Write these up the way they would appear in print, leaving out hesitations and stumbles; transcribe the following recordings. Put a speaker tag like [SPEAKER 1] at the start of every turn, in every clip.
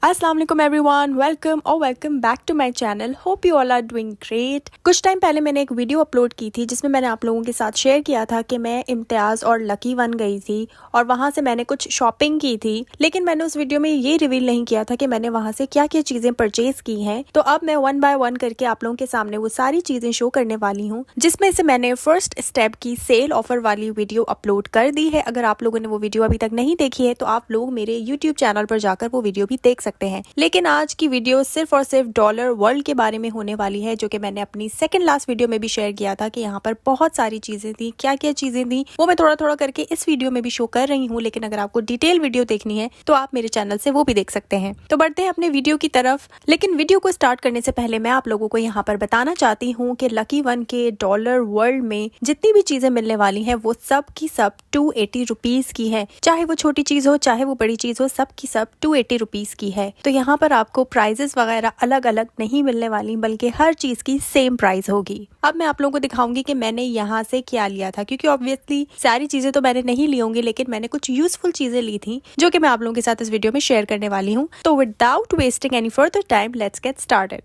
[SPEAKER 1] अस्सलाम वालेकुम everyone, welcome back to my channel. Hope you all are doing great. कुछ time पहले मैंने एक वीडियो अपलोड की थी जिसमें मैंने आप लोगों के साथ शेयर किया था कि मैं इम्तियाज़ और लकी वन गई थी और वहाँ से मैंने कुछ शॉपिंग की थी, लेकिन मैंने उस वीडियो में ये रिवील नहीं किया था कि मैंने वहाँ से क्या क्या चीज़ें परचेज की हैं। तो अब मैं वन बाय वन करके आप लोगों के सामने वो सारी चीज़ें शो करने वाली हूँ, जिसमें से मैंने फर्स्ट स्टेप की सेल ऑफर वाली वीडियो अपलोड कर दी है। अगर आप लोगों ने वो वीडियो अभी तक नहीं देखी है तो आप लोग मेरे यूट्यूब चैनल पर जाकर वो वीडियो भी देख सकते हैं। लेकिन आज की वीडियो सिर्फ और सिर्फ डॉलर वर्ल्ड के बारे में होने वाली है, जो कि मैंने अपनी सेकंड लास्ट वीडियो में भी शेयर किया था कि यहाँ पर बहुत सारी चीजें थी। क्या क्या चीजें थी वो मैं थोड़ा थोड़ा करके इस वीडियो में भी शो कर रही हूँ, लेकिन अगर आपको डिटेल वीडियो देखनी है तो आप मेरे चैनल से वो भी देख सकते हैं। तो बढ़ते हैं अपने वीडियो की तरफ। लेकिन वीडियो को स्टार्ट करने से पहले मैं आप लोगों को यहाँ पर बताना चाहती हूँ कि लकी वन के डॉलर वर्ल्ड में जितनी भी चीजें मिलने वाली है वो सब की सब 280 रुपीज की है। चाहे वो छोटी चीज हो चाहे वो बड़ी चीज हो, सब की सब 280 रुपीज की है। तो यहाँ पर आपको प्राइजेस वगैरह अलग अलग नहीं मिलने वाली, बल्कि हर चीज की सेम प्राइस होगी। अब मैं आप लोगों को दिखाऊंगी कि मैंने यहाँ से क्या लिया था, क्योंकि ऑब्वियसली सारी चीजें तो मैंने नहीं ली होंगी, लेकिन मैंने कुछ यूजफुल चीजें ली थी जो कि मैं आप लोगों के साथ इस वीडियो में शेयर करने वाली हूँ। तो without wasting any further time, let's get started.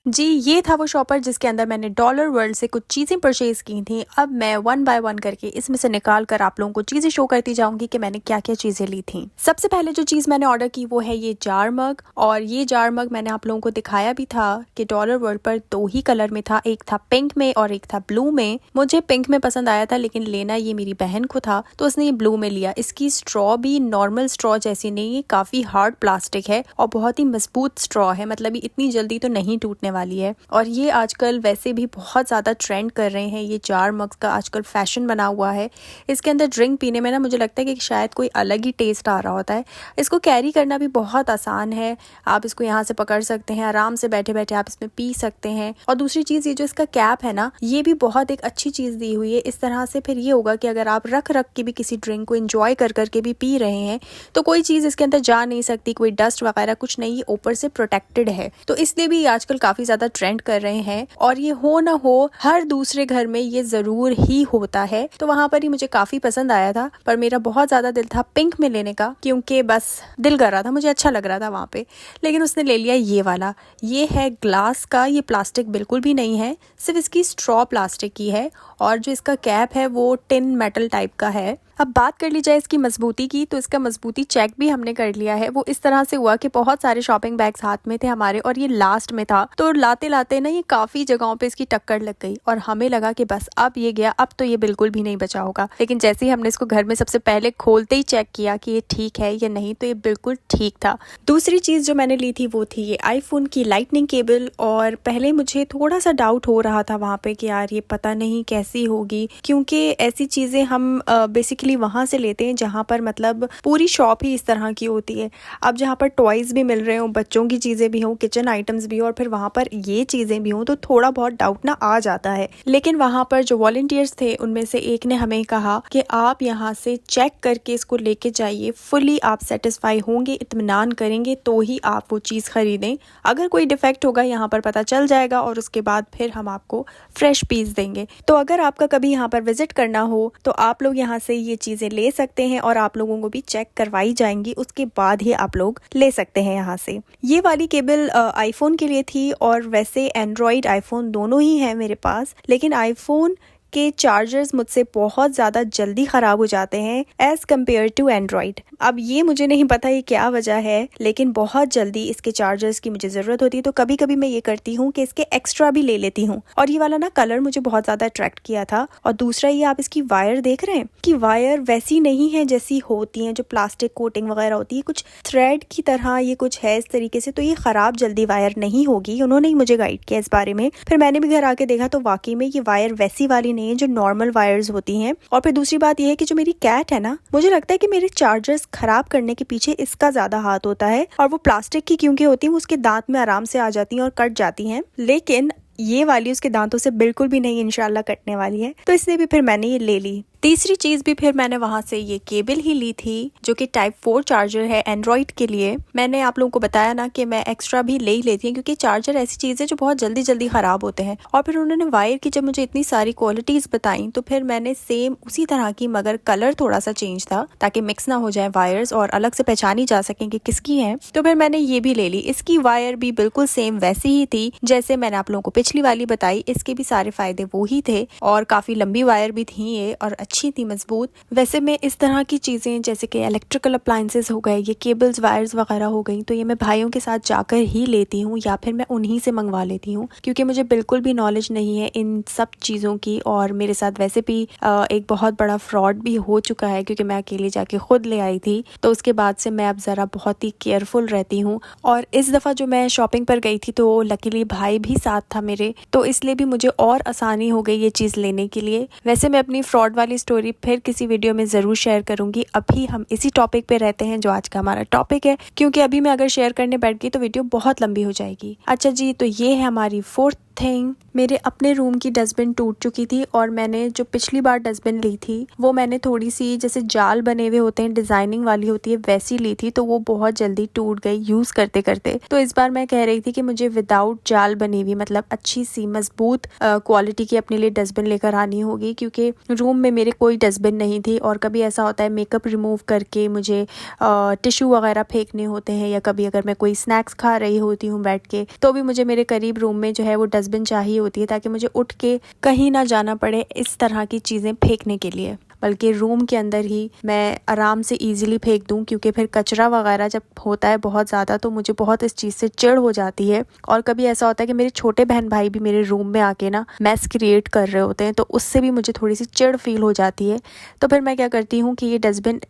[SPEAKER 1] जी, ये था वो शॉपर जिसके अंदर मैंने डॉलर वर्ल्ड से कुछ चीज़ें परचेज की थी। अब मैं वन बाय वन करके इसमें से निकाल कर आप लोगों को चीज़ें शो करती जाऊंगी कि मैंने क्या क्या चीज़ें ली थी। सबसे पहले जो चीज़ मैंने ऑर्डर की वो है ये जार मग, और ये जार मग मैंने आप लोगों को दिखाया भी था कि डॉलर वर्ल्ड पर दो ही कलर में था, एक था पिंक में और एक था ब्लू में। मुझे पिंक में पसंद आया था, लेकिन लेना ये मेरी बहन को था तो उसने ये ब्लू में लिया। इसकी स्ट्रॉ भी नॉर्मल स्ट्रॉ जैसी नहीं है, काफ़ी हार्ड प्लास्टिक है और बहुत ही मजबूत स्ट्रॉ है, मतलब इतनी जल्दी तो नहीं टूटने वाली है। और ये आजकल वैसे भी बहुत ज़्यादा ट्रेंड कर रहे हैं, ये जार मग्स का आजकल फैशन बना हुआ है। इसके अंदर ड्रिंक पीने में ना मुझे लगता है कि शायद कोई अलग ही टेस्ट आ रहा होता है। इसको कैरी करना भी बहुत आसान है, आप इसको यहाँ से पकड़ सकते हैं, आराम से बैठे बैठे आप इसमें पी सकते हैं। और दूसरी चीज़, ये जो इसका कैप है ना, ये भी बहुत एक अच्छी चीज़ दी हुई है। इस तरह से फिर ये होगा कि अगर आप रख रख के भी किसी ड्रिंक को इंजॉय कर करके भी पी रहे हैं तो कोई चीज़ इसके अंदर जा नहीं सकती, कोई डस्ट वगैरह कुछ नहीं, ये ऊपर से प्रोटेक्टेड है। तो इसलिए भी आजकल काफ़ी ज़्यादा ट्रेंड कर रहे हैं, और ये हो ना हो हर दूसरे घर में ये जरूर ही होता है। तो वहां पर ही मुझे काफी पसंद आया था, पर मेरा बहुत ज्यादा दिल था पिंक में लेने का, क्योंकि बस दिल कर रहा था, मुझे अच्छा लग रहा था वहां पे। लेकिन उसने ले लिया ये वाला। ये है ग्लास का, ये प्लास्टिक बिल्कुल भी नहीं है, सिर्फ इसकी स्ट्रॉ प्लास्टिक की है, और जो इसका कैप है वो टिन मेटल टाइप का है। अब बात कर ली जाए इसकी मजबूती की, तो इसका मजबूती चेक भी हमने कर लिया है। वो इस तरह से हुआ कि बहुत सारे शॉपिंग बैग्स हाथ में थे हमारे और ये लास्ट में था, तो लाते लाते ना ये काफी जगहों पे इसकी टक्कर लग गई और हमें लगा कि बस अब ये गया, अब तो ये बिल्कुल भी नहीं बचा होगा। लेकिन जैसे ही हमने इसको घर में सबसे पहले खोलते ही चेक किया कि ये ठीक है या नहीं, तो ये बिल्कुल ठीक था। दूसरी चीज जो मैंने ली थी वो थी ये आईफोन की लाइटनिंग केबल, और पहले मुझे थोड़ा सा डाउट हो रहा था वहां पे कि यार ये पता नहीं कैसी होगी, क्योंकि ऐसी चीजें हम बेसिकली वहां से लेते हैं जहां पर मतलब पूरी शॉप ही इस तरह की होती है। अब जहां पर टॉयज भी मिल रहे हो, बच्चों की चीजें भी हो, किचन आइटम्स भी हो, और फिर वहां पर ये चीजें भी हो, तो थोड़ा बहुत डाउट ना आ जाता है। लेकिन वहां पर जो वॉलंटियर्स थे उनमें से एक ने हमें कहा कि आप यहाँ से चेक करके इसको लेके जाइए, फुली आप सेटिस्फाई होंगे, इत्मीनान करेंगे तो ही आप वो चीज खरीदें। अगर कोई डिफेक्ट होगा यहाँ पर पता चल जाएगा और उसके बाद फिर हम आपको फ्रेश पीस देंगे। तो अगर आपका कभी यहाँ पर विजिट करना हो तो आप लोग यहाँ से ये चीजें ले सकते हैं, और आप लोगों को भी चेक करवाई जाएंगी, उसके बाद ही आप लोग ले सकते हैं यहाँ से। ये वाली केबल आईफोन के लिए थी, और वैसे एंड्रॉइड आईफोन दोनों ही है मेरे पास, लेकिन आईफोन के चार्जर्स मुझसे बहुत ज़्यादा जल्दी ख़राब हो जाते हैं एज कम्पेयर टू एंड्रॉइड। अब ये मुझे नहीं पता ये क्या वजह है, लेकिन बहुत जल्दी इसके चार्जर्स की मुझे ज़रूरत होती है, तो कभी कभी मैं ये करती हूँ कि इसके एक्स्ट्रा भी ले लेती हूँ। और ये वाला ना कलर मुझे बहुत ज़्यादा अट्रैक्ट किया था। और दूसरा ये आप इसकी वायर देख रहे हैं कि वायर वैसी नहीं है जैसी होती हैं जो प्लास्टिक कोटिंग वगैरह होती है, कुछ थ्रेड की तरह ये कुछ है इस तरीके से, तो ये ख़राब जल्दी वायर नहीं होगी। उन्होंने ही मुझे गाइड किया इस बारे में, फिर मैंने भी घर आके देखा तो वाकई में ये वायर वैसी वाली नहीं है जो नॉर्मल वायर्स होती हैं। और फिर दूसरी बात यह है कि जो मेरी कैट है ना, मुझे लगता है कि मेरे चार्जर्स खराब करने के पीछे इसका ज्यादा हाथ होता है, और वो प्लास्टिक की क्योंकि होती है वो उसके दांत में आराम से आ जाती हैं और कट जाती हैं, लेकिन ये वाली उसके दांतों से बिल्कुल भी नहीं इंशाल्लाह कटने वाली है, तो इसलिए भी फिर मैंने ये ले ली। तीसरी चीज भी फिर मैंने वहां से ये केबल ही ली थी जो कि टाइप 4 चार्जर है एंड्रॉइड के लिए। मैंने आप लोगों को बताया ना कि मैं एक्स्ट्रा भी ले ही लेती हूँ क्योंकि चार्जर ऐसी चीज है जो बहुत जल्दी जल्दी खराब होते हैं। और फिर उन्होंने वायर की जब मुझे इतनी सारी क्वालिटीज बताई तो फिर मैंने सेम उसी तरह की, मगर कलर थोड़ा सा चेंज था ताकि मिक्स ना हो जाए वायर्स और अलग से पहचानी जा सके कि किसकी है। तो फिर मैंने ये भी ले ली। इसकी वायर भी बिल्कुल सेम वैसी ही थी जैसे मैंने आप लोगों को पिछली वाली बताई। इसके भी सारे फायदे वो ही थे और काफी लंबी वायर भी थी ये और अच्छी थी, मजबूत। वैसे मैं इस तरह की चीजें जैसे कि इलेक्ट्रिकल अप्लायंसेस हो गए, ये केबल्स वायर्स वगैरह हो गई, तो ये मैं भाइयों के साथ जाकर ही लेती हूँ या फिर मैं उन्हीं से मंगवा लेती हूँ क्योंकि मुझे बिल्कुल भी नॉलेज नहीं है इन सब चीज़ों की। और मेरे साथ वैसे भी एक बहुत बड़ा फ्रॉड भी हो चुका है क्योंकि मैं अकेले जाके खुद ले आई थी। तो उसके बाद से मैं अब ज़रा बहुत ही केयरफुल रहती हूँ। और इस दफ़ा जो मैं शॉपिंग पर गई थी तो लकीली भाई भी साथ था मेरे, तो इसलिए भी मुझे और आसानी हो गई ये चीज़ लेने के लिए। वैसे मैं अपनी फ्रॉड वाली स्टोरी फिर किसी वीडियो में ज़रूर शेयर करूंगी। अभी हम इसी टॉपिक पे रहते हैं जो आज का हमारा टॉपिक है, क्योंकि अभी मैं अगर शेयर करने बैठ गई तो वीडियो बहुत लंबी हो जाएगी। अच्छा जी, तो ये है हमारी फोर्थ थिंग। मेरे अपने रूम की डस्टबिन टूट चुकी थी और मैंने जो पिछली बार डस्टबिन ली थी वो मैंने थोड़ी सी जैसे जाल बने हुए होते हैं, डिजाइनिंग वाली होती है, वैसी ली थी, तो वो बहुत जल्दी टूट गई यूज करते करते। तो इस बार मैं कह रही थी कि मुझे विदाउट जाल बनी हुई, मतलब अच्छी सी मजबूत क्वालिटी की अपने लिए डस्टबिन लेकर आनी होगी क्योंकि रूम में मेरे कोई डस्टबिन नहीं थी। और कभी ऐसा होता है मेकअप रिमूव करके मुझे टिश्यू वगैरह फेंकने होते हैं, या कभी अगर मैं कोई स्नैक्स खा रही होती हूँ बैठ के तो भी मुझे मेरे करीब रूम में जो है वो डस्टबिन चाहिए होती है ताकि मुझे उठ के कहीं ना जाना पड़े इस तरह की चीज़ें फेंकने के लिए, बल्कि रूम के अंदर ही मैं आराम से इजीली फेंक दूं। क्योंकि फिर कचरा वगैरह जब होता है बहुत ज़्यादा तो मुझे बहुत इस चीज़ से चिढ़ हो जाती है। और कभी ऐसा होता है कि मेरे छोटे बहन भाई भी मेरे रूम में आके ना मैस क्रिएट कर रहे होते हैं, तो उससे भी मुझे थोड़ी सी चिढ़ फील हो जाती है। तो फिर मैं क्या करती हूँ कि ये डस्टबिन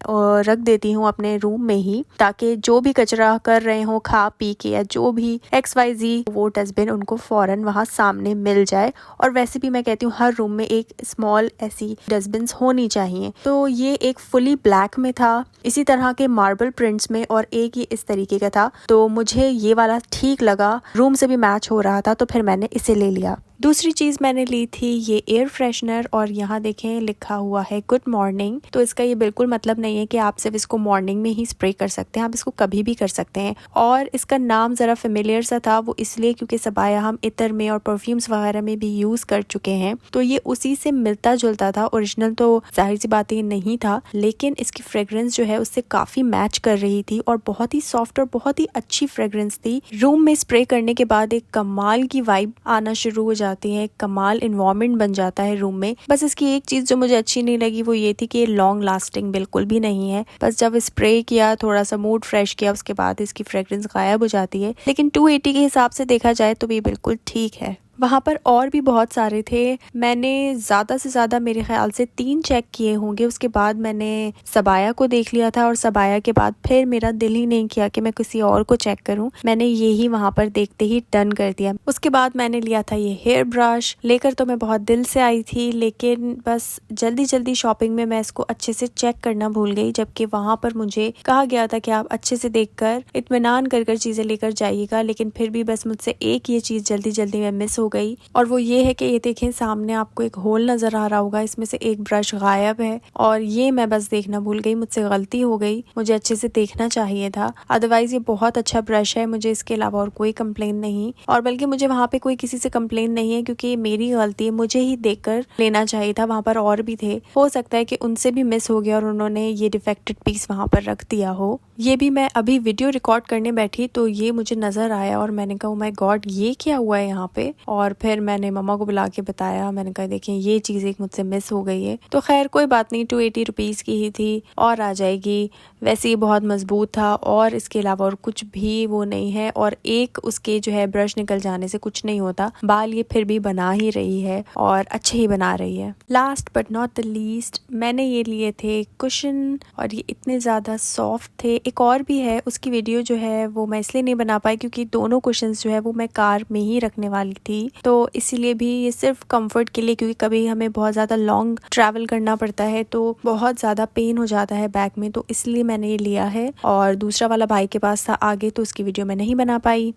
[SPEAKER 1] रख देती हूँ अपने रूम में ही, ताकि जो भी कचरा कर रहे हो खा पी के या जो भी XYZ, वो डस्टबिन उनको फौरन वहाँ सामने मिल जाए। और वैसे भी मैं कहती हूँ हर रूम में एक स्मॉल ऐसी डस्टबिन होनी चाहिए। तो ये एक फुली ब्लैक में था, इसी तरह के मार्बल प्रिंट्स में, और एक ये इस तरीके का था। तो मुझे ये वाला ठीक लगा, रूम से भी मैच हो रहा था, तो फिर मैंने इसे ले लिया। दूसरी चीज़ मैंने ली थी ये एयर फ्रेशनर, और यहाँ देखें लिखा हुआ है गुड मॉर्निंग। तो इसका ये बिल्कुल मतलब नहीं है कि आप सिर्फ इसको मॉर्निंग में ही स्प्रे कर सकते हैं, आप इसको कभी भी कर सकते हैं। और इसका नाम ज़रा फेमिलियर सा था, वो इसलिए क्योंकि सबाया हम इतर में और परफ्यूम्स वगैरह में भी यूज़ कर चुके हैं, तो ये उसी से मिलता जुलता था। ओरिजिनल तो जाहिर सी बात ये नहीं था, लेकिन इसकी फ्रेग्रेंस जो है उससे काफ़ी मैच कर रही थी और बहुत ही सॉफ्ट और बहुत ही अच्छी फ्रेग्रेंस थी। रूम में स्प्रे करने के बाद एक कमाल की वाइब आना शुरू हो जाती है, कमाल इन्वायरमेंट बन जाता है रूम में। बस इसकी एक चीज़ जो मुझे अच्छी नहीं लगी वो ये थी कि ये लॉन्ग लास्टिंग बिल्कुल भी नहीं है। बस जब स्प्रे किया, थोड़ा सा मूड फ्रेश किया, उसके बाद इसकी फ्रेग्रेंस गायब हो जाती है। लेकिन 280 के हिसाब से देखा जाए तो ये बिल्कुल ठीक है। वहाँ पर और भी बहुत सारे थे, मैंने ज़्यादा से ज़्यादा मेरे ख्याल से 3 चेक किए होंगे। उसके बाद मैंने सबाया को देख लिया था और सबाया के बाद फिर मेरा दिल ही नहीं किया कि मैं किसी और को चेक करूं, मैंने ये ही वहाँ पर देखते ही डन कर दिया। उसके बाद मैंने लिया था ये हेयर ब्रश, लेकर तो मैं बहुत दिल से आई थी, लेकिन बस जल्दी जल्दी शॉपिंग में मैं इसको अच्छे से चेक करना भूल गई, जबकि वहाँ पर मुझे कहा गया था कि आप अच्छे से देखकर इत्मीनान कर चीज़ें लेकर जाइएगा। लेकिन फिर भी बस मुझसे एक ये चीज़ जल्दी जल्दी में मिस हो गई, और वो ये है कि ये देखें सामने आपको एक होल नजर आ रहा होगा, इसमें से एक ब्रश गायब है और ये मैं बस देखना भूल गई। मुझसे गलती हो गई, मुझे अच्छे से देखना चाहिए था। अदरवाइज ये बहुत अच्छा ब्रश है, मुझे इसके अलावा और कोई कंप्लेन नहीं, और बल्कि मुझे वहाँ पे कोई किसी से कंप्लेन नहीं है क्योंकि ये मेरी गलती है, मुझे ही देखकर लेना चाहिए था। वहाँ पर और भी थे, हो सकता है कि उनसे भी मिस हो गया और उन्होंने ये डिफेक्टेड पीस वहाँ पर रख दिया हो। ये भी मैं अभी वीडियो रिकॉर्ड करने बैठी तो ये मुझे नजर आया और मैंने कहा ओ माय गॉड, ये क्या हुआ है यहाँ पे। और फिर मैंने मम्मा को बुला के बताया, मैंने कहा देखिए ये चीज़ एक मुझसे मिस हो गई है। तो खैर कोई बात नहीं, 280 रुपीज़ की ही थी और आ जाएगी। वैसे ये बहुत मजबूत था और इसके अलावा और कुछ भी वो नहीं है, और एक उसके जो है ब्रश निकल जाने से कुछ नहीं होता, बाल ये फिर भी बना ही रही है और अच्छे ही बना रही है। Last but not the least मैंने ये लिए थे कुशन, और ये इतने ज़्यादा सॉफ्ट थे। एक और भी है, उसकी वीडियो जो है वो मैं इसलिए नहीं बना पाई क्योंकि दोनों कुशन्स जो है वो मैं कार में ही रखने वाली थी, तो इसीलिए भी ये सिर्फ कंफर्ट के लिए, क्योंकि कभी हमें बहुत ज़्यादा लॉन्ग ट्रैवल करना पड़ता है तो बहुत ज़्यादा पेन हो जाता है बैक में, तो इसलिए मैंने ये लिया है। और दूसरा वाला भाई के पास था आगे, तो उसकी वीडियो मैं नहीं बना पाई।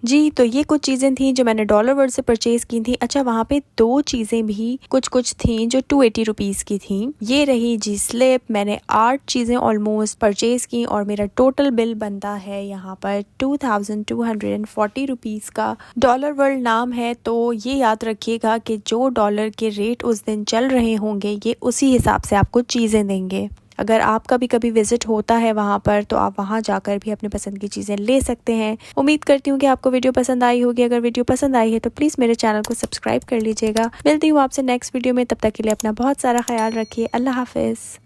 [SPEAKER 1] जी, तो ये कुछ चीज़ें थी जो मैंने डॉलर वर्ल्ड से परचेज़ की थी। अच्छा, वहाँ पे 2 चीज़ें भी कुछ थी जो 280 रुपीज़ की थी। ये रही जी स्लिप, मैंने 8 चीज़ें ऑलमोस्ट परचेज़ की और मेरा टोटल बिल बनता है यहाँ पर 2240 रुपीज़ का। डॉलर वर्ल्ड नाम है, तो ये याद रखिएगा कि जो डॉलर के रेट उस दिन चल रहे होंगे, ये उसी हिसाब से आपको चीज़ें देंगे। अगर आपका भी कभी विजिट होता है वहाँ पर, तो आप वहाँ जाकर भी अपने पसंद की चीज़ें ले सकते हैं। उम्मीद करती हूँ कि आपको वीडियो पसंद आई होगी। अगर वीडियो पसंद आई है तो प्लीज़ मेरे चैनल को सब्सक्राइब कर लीजिएगा। मिलती हूँ आपसे नेक्स्ट वीडियो में, तब तक के लिए अपना बहुत सारा ख्याल रखिए। अल्लाह हाफिज़।